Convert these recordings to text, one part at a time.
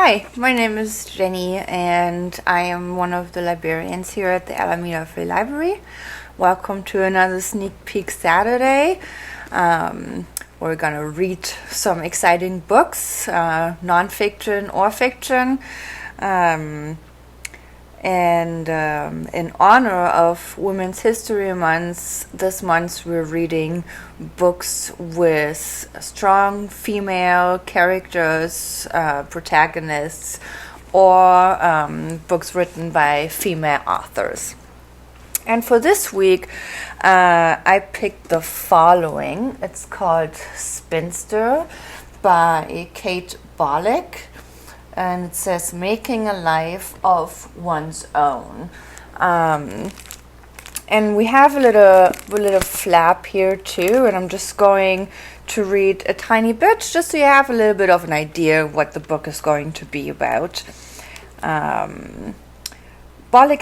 Hi, my name is Jenny and I am one of the librarians here at the Alameda Free Library. Welcome to another Sneak Peek Saturday. We're going to read some exciting books, non-fiction or fiction. In honor of Women's History Month, this month we're reading books with strong female characters, protagonists, or books written by female authors. And for this week, I picked the following. It's called Spinster by Kate Bolick. And it says, making a life of one's own. And we have a little flap here too, and I'm just going to read a tiny bit, just so you have a little bit of an idea what the book is going to be about. Bolick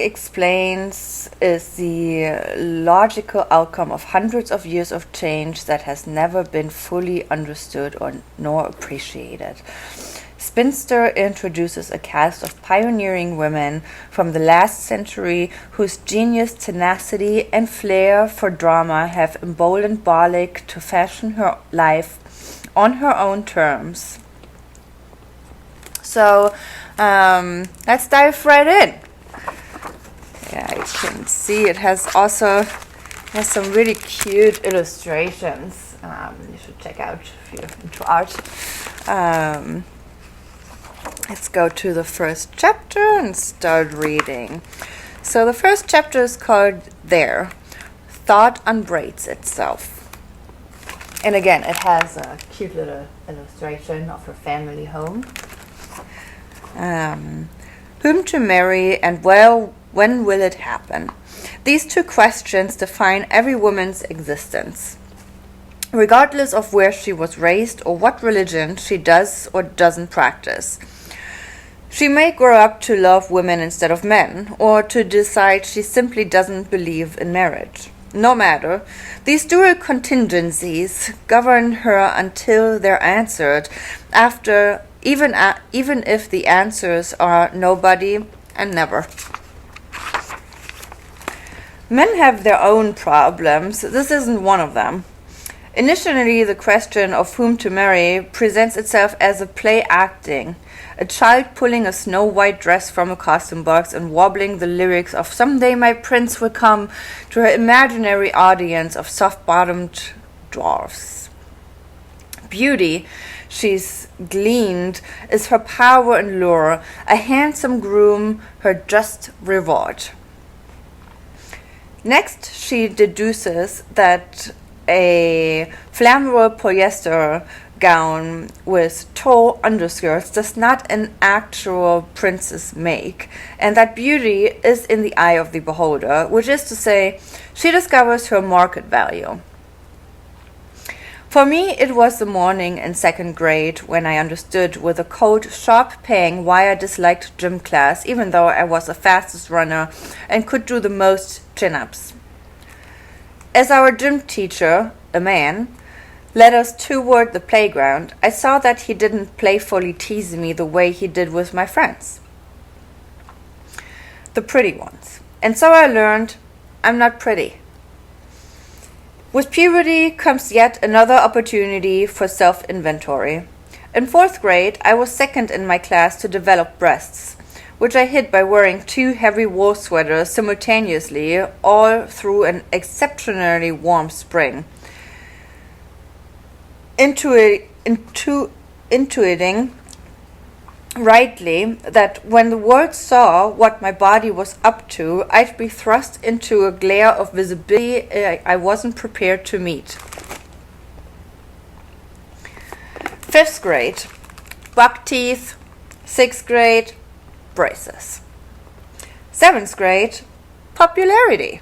explains is the logical outcome of hundreds of years of change that has never been fully understood nor appreciated. Spinster introduces a cast of pioneering women from the last century whose genius, tenacity, and flair for drama have emboldened Bolick to fashion her life on her own terms. So, let's dive right in. Yeah, you can see it has some really cute illustrations. You should check out if you're into art. Let's go to the first chapter and start reading. So the first chapter is called There. Thought Unbraids Itself. And again, it has a cute little illustration of her family home. Whom to marry and when will it happen? These two questions define every woman's existence, regardless of where she was raised or what religion she does or doesn't practice. She may grow up to love women instead of men, or to decide she simply doesn't believe in marriage. No matter, these dual contingencies govern her until they're answered, even if the answers are nobody and never. Men have their own problems. This isn't one of them. Initially, the question of whom to marry presents itself as a play acting. A child pulling a snow-white dress from a costume box and wobbling the lyrics of "Someday my prince will come" to her imaginary audience of soft-bottomed dwarfs. Beauty, she's gleaned, is her power and lure, a handsome groom her just reward. Next, she deduces that a flammable polyester gown with tall underskirts does not an actual princess make, and that beauty is in the eye of the beholder, which is to say, she discovers her market value. For me, it was the morning in second grade when I understood with a cold, sharp pang why I disliked gym class, even though I was the fastest runner and could do the most chin-ups. As our gym teacher, a man, led us toward the playground, I saw that he didn't playfully tease me the way he did with my friends, the pretty ones. And so I learned I'm not pretty. With puberty comes yet another opportunity for self-inventory. In fourth grade, I was second in my class to develop breasts, which I hid by wearing 2 heavy wool sweaters simultaneously all through an exceptionally warm spring. Intuiting rightly that when the world saw what my body was up to, I'd be thrust into a glare of visibility I wasn't prepared to meet. 5th grade, buck teeth. 6th grade, braces. 7th grade, popularity.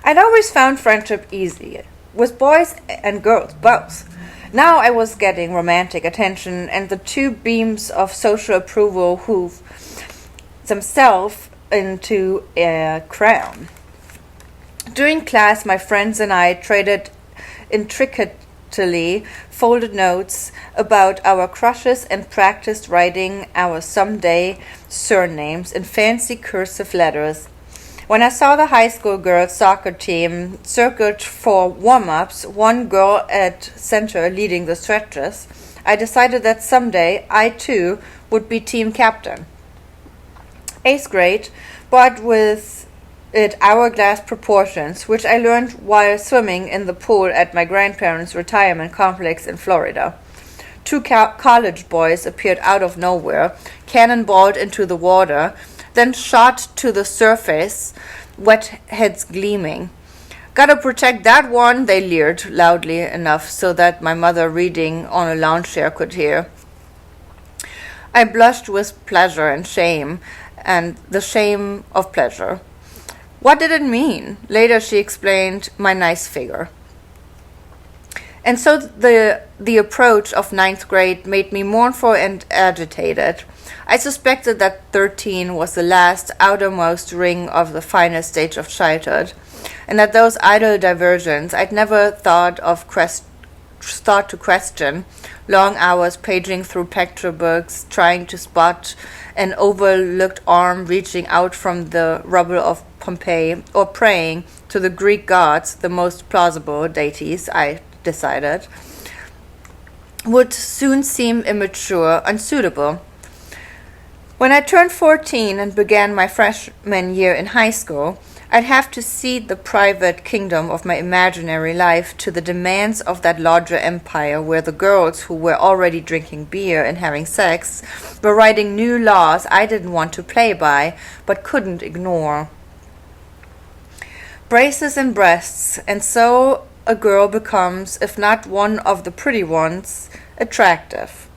I'd always found friendship easy, with boys and girls both. Now I was getting romantic attention and the 2 beams of social approval hooved themselves into a crown. During class, my friends and I traded intricate hastily folded notes about our crushes and practiced writing our someday surnames in fancy cursive letters. When I saw the high school girls' soccer team circled for warm-ups, one girl at center leading the stretches, I decided that someday I too would be team captain. 8th grade, but with it hourglass proportions, which I learned while swimming in the pool at my grandparents' retirement complex in Florida. Two college boys appeared out of nowhere, cannonballed into the water, then shot to the surface, wet heads gleaming. "Gotta protect that one," they leered loudly enough so that my mother reading on a lounge chair could hear. I blushed with pleasure and shame, and the shame of pleasure. What did it mean? Later she explained my nice figure. And so the approach of 9th grade made me mournful and agitated. I suspected that 13 was the last outermost ring of the final stage of childhood, and that those idle diversions I'd never thought to question, long hours paging through picture books, trying to spot an overlooked arm reaching out from the rubble of Pompeii, or praying to the Greek gods, the most plausible deities, I decided, would soon seem immature, unsuitable. When I turned 14 and began my freshman year in high school, I'd have to cede the private kingdom of my imaginary life to the demands of that larger empire where the girls who were already drinking beer and having sex were writing new laws I didn't want to play by but couldn't ignore. Braces and breasts, and so a girl becomes, if not one of the pretty ones, attractive.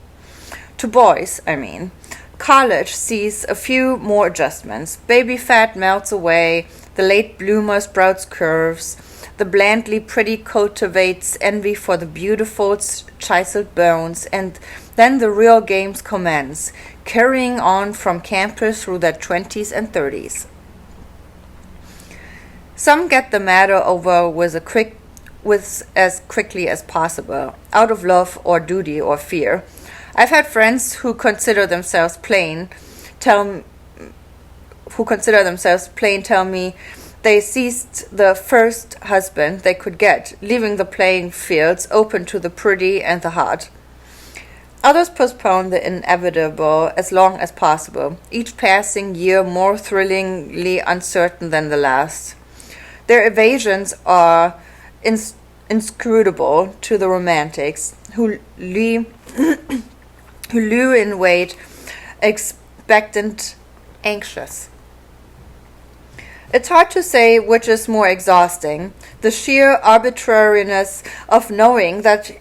To boys, I mean. College sees a few more adjustments. Baby fat melts away, the late bloomer sprouts curves, the blandly pretty cultivates envy for the beautiful chiseled bones, and then the real games commence, carrying on from campus through their 20s and 30s. Some get the matter over with as quickly as possible, out of love or duty or fear. I've had friends who consider themselves plain tell me they seized the first husband they could get, leaving the playing fields open to the pretty and the hot. Others postpone the inevitable as long as possible, each passing year more thrillingly uncertain than the last. Their evasions are inscrutable to the romantics, who lure in wait, expectant, anxious. It's hard to say which is more exhausting, the sheer arbitrariness of knowing that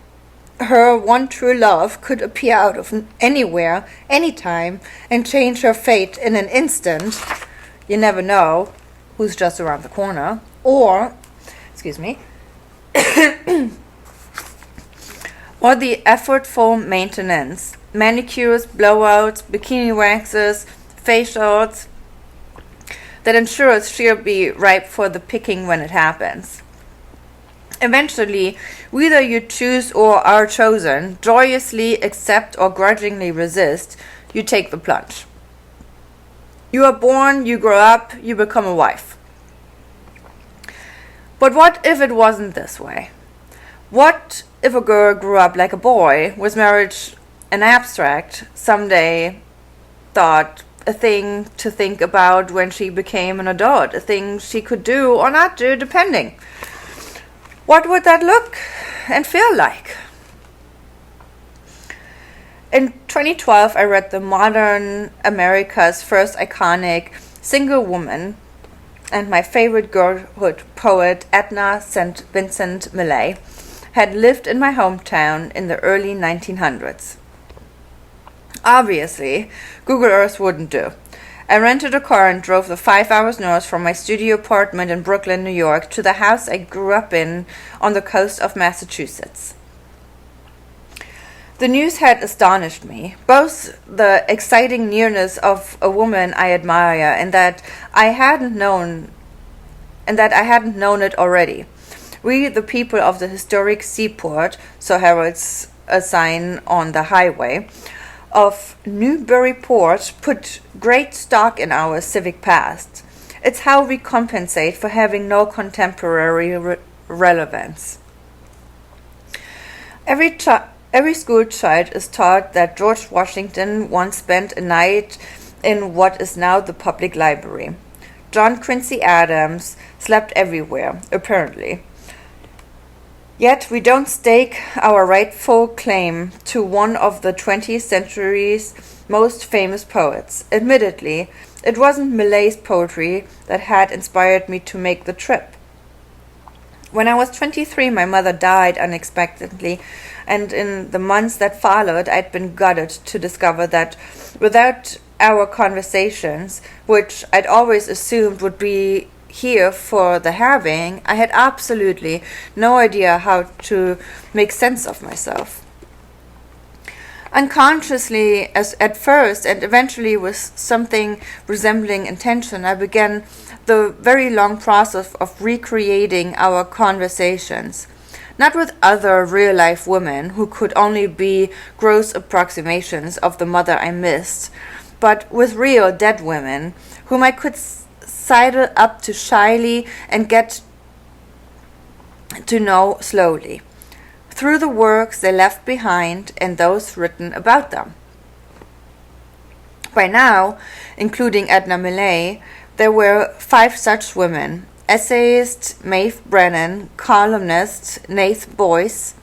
her one true love could appear out of anywhere, anytime, and change her fate in an instant. You never know who's just around the corner. Or or the effortful maintenance, manicures, blowouts, bikini waxes, facials, that ensures she'll be ripe for the picking when it happens. Eventually, whether you choose or are chosen, joyously accept or grudgingly resist, you take the plunge. You are born, you grow up, you become a wife. But what if it wasn't this way? What if a girl grew up like a boy, was marriage an abstract, someday thought a thing to think about when she became an adult, a thing she could do or not do, depending? What would that look and feel like? In 2012, I read the modern America's first iconic single woman and my favorite girlhood poet, Edna St. Vincent Millay, had lived in my hometown in the early 1900s. Obviously, Google Earth wouldn't do. I rented a car and drove the 5 hours north from my studio apartment in Brooklyn, New York, to the house I grew up in on the coast of Massachusetts. The news had astonished me, both the exciting nearness of a woman I admire and that I hadn't known it already. We, the people of the historic seaport, so heralds a sign on the highway, of Newburyport put great stock in our civic past. It's how we compensate for having no contemporary relevance. Every school child is taught that George Washington once spent a night in what is now the public library. John Quincy Adams slept everywhere, apparently. Yet we don't stake our rightful claim to one of the 20th century's most famous poets. Admittedly, it wasn't Millay's poetry that had inspired me to make the trip. When I was 23, my mother died unexpectedly, and in the months that followed, I'd been gutted to discover that without our conversations, which I'd always assumed would be here for the having, I had absolutely no idea how to make sense of myself. Unconsciously, as at first, and eventually with something resembling intention, I began the very long process of recreating our conversations. Not with other real-life women who could only be gross approximations of the mother I missed, but with real dead women whom I could sidle up to shyly and get to know slowly, through the works they left behind and those written about them. By now, including Edna Millay, there were 5 such women: essayist Maeve Brennan, columnist Nath Boyce,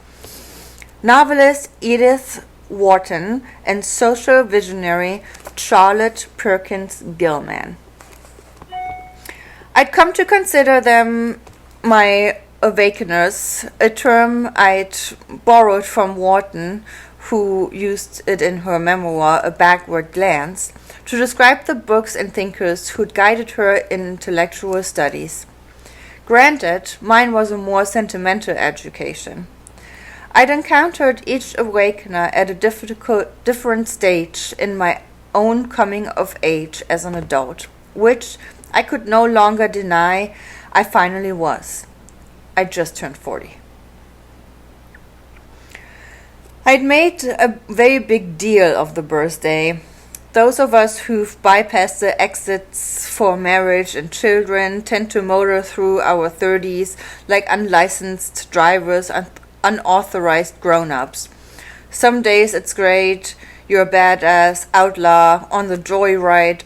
novelist Edith Wharton, and social visionary Charlotte Perkins Gilman. I'd come to consider them my awakeners, a term I'd borrowed from Wharton, who used it in her memoir, A Backward Glance, to describe the books and thinkers who'd guided her in intellectual studies. Granted, mine was a more sentimental education. I'd encountered each awakener at a different stage in my own coming of age as an adult, which I could no longer deny I finally was. I just turned 40. I'd made a very big deal of the birthday. Those of us who've bypassed the exits for marriage and children tend to motor through our 30s like unlicensed drivers and unauthorized grown-ups. Some days it's great, you're a badass outlaw on the joyride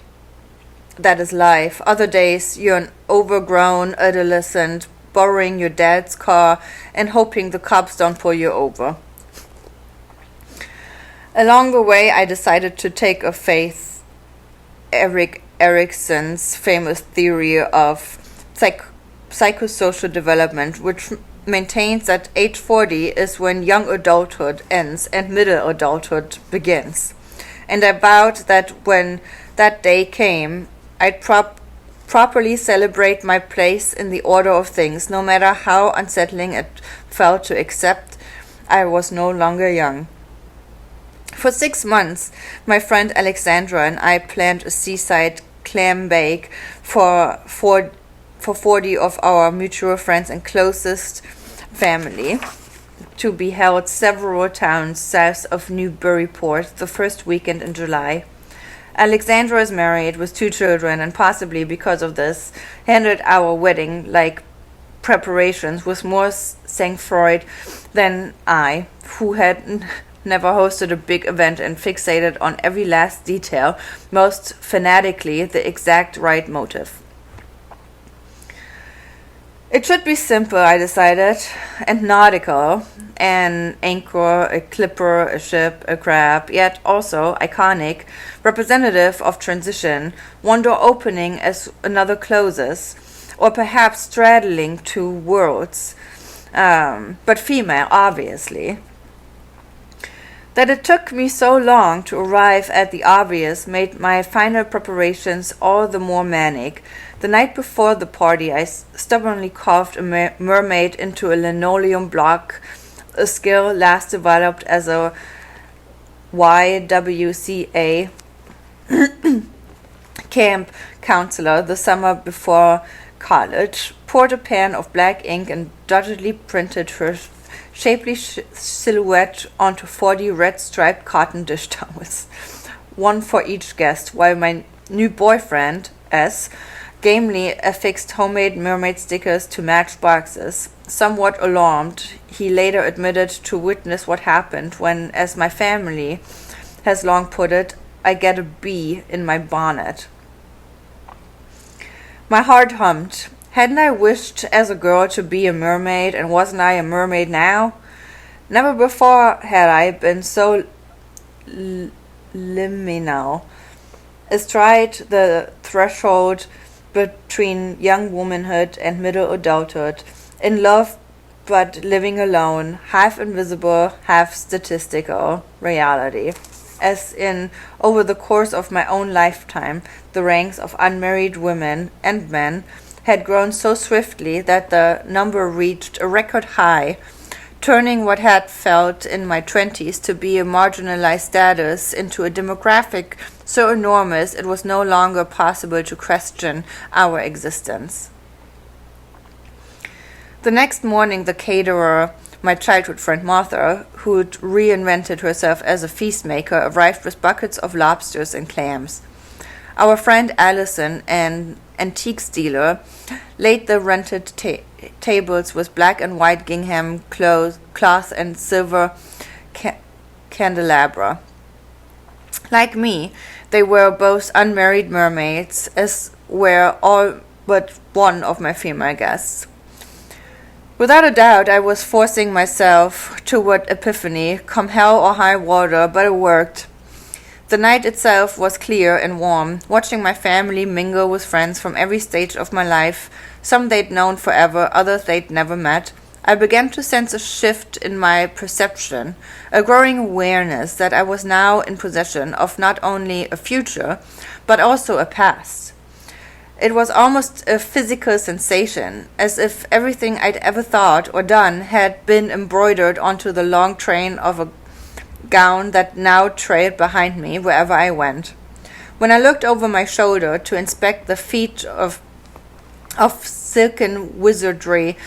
that is life. Other days you're an overgrown adolescent borrowing your dad's car and hoping the cops don't pull you over. Along the way, I decided to take a faith Erik Erikson's famous theory of psychosocial development, which maintains that age 40 is when young adulthood ends and middle adulthood begins. And I vowed that when that day came, I'd properly celebrate my place in the order of things, no matter how unsettling it felt to accept I was no longer young. For 6 months, my friend Alexandra and I planned a seaside clam bake for 40 of our mutual friends and closest family, to be held several towns south of Newburyport the first weekend in July. Alexandra is married with 2 children, and possibly because of this, handled our wedding like preparations with more sang-froid than I, who had never hosted a big event and fixated on every last detail, most fanatically the exact right motive. It should be simple, I decided, and nautical: an anchor, a clipper, a ship, a crab, yet also iconic, representative of transition, one door opening as another closes, or perhaps straddling 2 worlds, but female, obviously. That it took me so long to arrive at the obvious made my final preparations all the more manic. The night before the party, I stubbornly carved a mermaid into a linoleum block, a skill last developed as a YWCA camp counselor the summer before college, poured a pan of black ink and doggedly printed her shapely silhouette onto 40 red-striped cotton dish towels, one for each guest, while my new boyfriend, S., gamely affixed homemade mermaid stickers to match boxes. Somewhat alarmed, he later admitted to witness what happened when, as my family has long put it, I get a bee in my bonnet. My heart hummed. Hadn't I wished as a girl to be a mermaid, and wasn't I a mermaid now? Never before had I been so liminal, astride the threshold between young womanhood and middle adulthood, in love but living alone, half invisible, half statistical reality. As in, over the course of my own lifetime, the ranks of unmarried women and men had grown so swiftly that the number reached a record high, turning what had felt in my 20s to be a marginalized status into a demographic so enormous it was no longer possible to question our existence. The next morning, the caterer, my childhood friend Martha, who'd reinvented herself as a feast maker, arrived with buckets of lobsters and clams. Our friend Allison, an antiques dealer, laid the rented tables with black and white gingham cloth and silver candelabra. Like me, they were both unmarried mermaids, as were all but one of my female guests. Without a doubt, I was forcing myself toward epiphany, come hell or high water, but it worked. The night itself was clear and warm, watching my family mingle with friends from every stage of my life, some they'd known forever, others they'd never met. I began to sense a shift in my perception, a growing awareness that I was now in possession of not only a future, but also a past. It was almost a physical sensation, as if everything I'd ever thought or done had been embroidered onto the long train of a gown that now trailed behind me wherever I went. When I looked over my shoulder to inspect the feat of silken wizardry,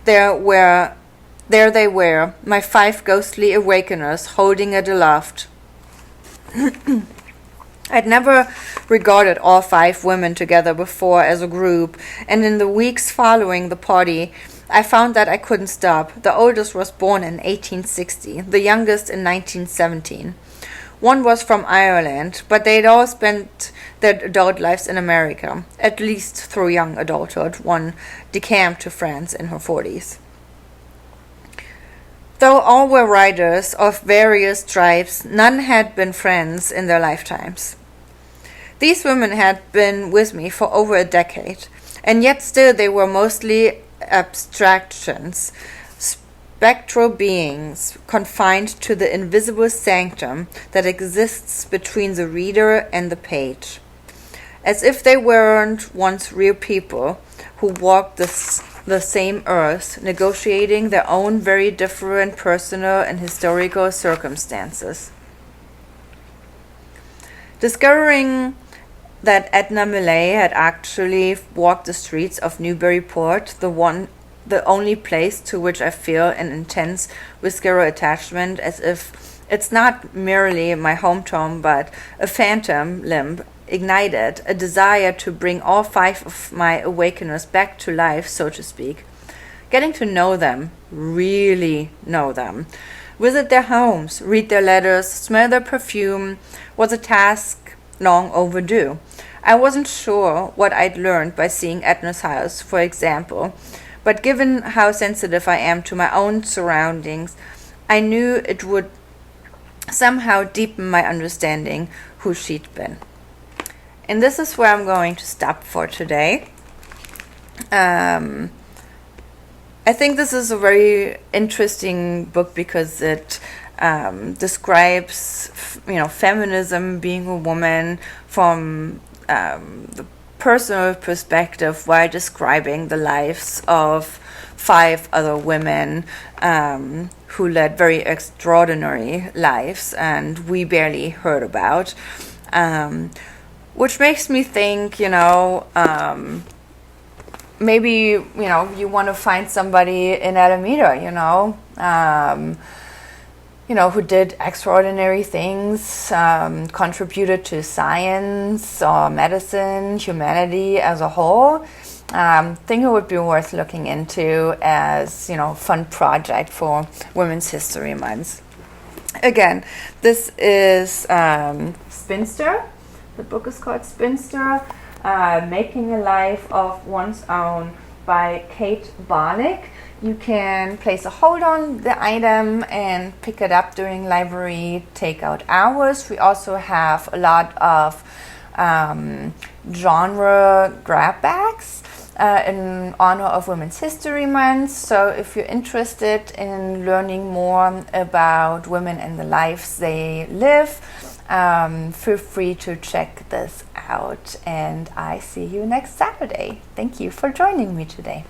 there they were, my 5 ghostly awakeners, holding it aloft. I'd never regarded all 5 women together before as a group, and in the weeks following the party, I found that I couldn't stop. The oldest was born in 1860, the youngest in 1917. One was from Ireland, but they'd all spent their adult lives in America, at least through young adulthood. One decamped to France in her 40s. Though all were writers of various stripes, none had been friends in their lifetimes. These women had been with me for over a decade, and yet still they were mostly abstractions, spectral beings confined to the invisible sanctum that exists between the reader and the page. As if they weren't once real people who walked the same earth, negotiating their own very different personal and historical circumstances. Discovering that Edna Millay had actually walked the streets of Newburyport, the only place to which I feel an intense visceral attachment, as if it's not merely my hometown but a phantom limb, ignited a desire to bring all 5 of my awakeners back to life, so to speak. Getting to know them, really know them, visit their homes, read their letters, smell their perfume, was a task long overdue. I wasn't sure what I'd learned by seeing Edna's house, for example, but given how sensitive I am to my own surroundings, I knew it would somehow deepen my understanding who she'd been. And this is where I'm going to stop for today. I think this is a very interesting book because it describes, feminism, being a woman from the personal perspective, while describing the lives of 5 other women who led very extraordinary lives, and we barely heard about. Which makes me think, maybe, you want to find somebody in Alameda, who did extraordinary things, contributed to science or medicine, humanity as a whole. Think it would be worth looking into as, fun project for Women's History Month. Again, this is Spinster. The book is called Spinster, Making a Life of One's Own by Kate Bolick. You can place a hold on the item and pick it up during library takeout hours. We also have a lot of genre grab bags in honor of Women's History Month. So if you're interested in learning more about women and the lives they live, feel free to check this out. And I see you next Saturday. Thank you for joining me today.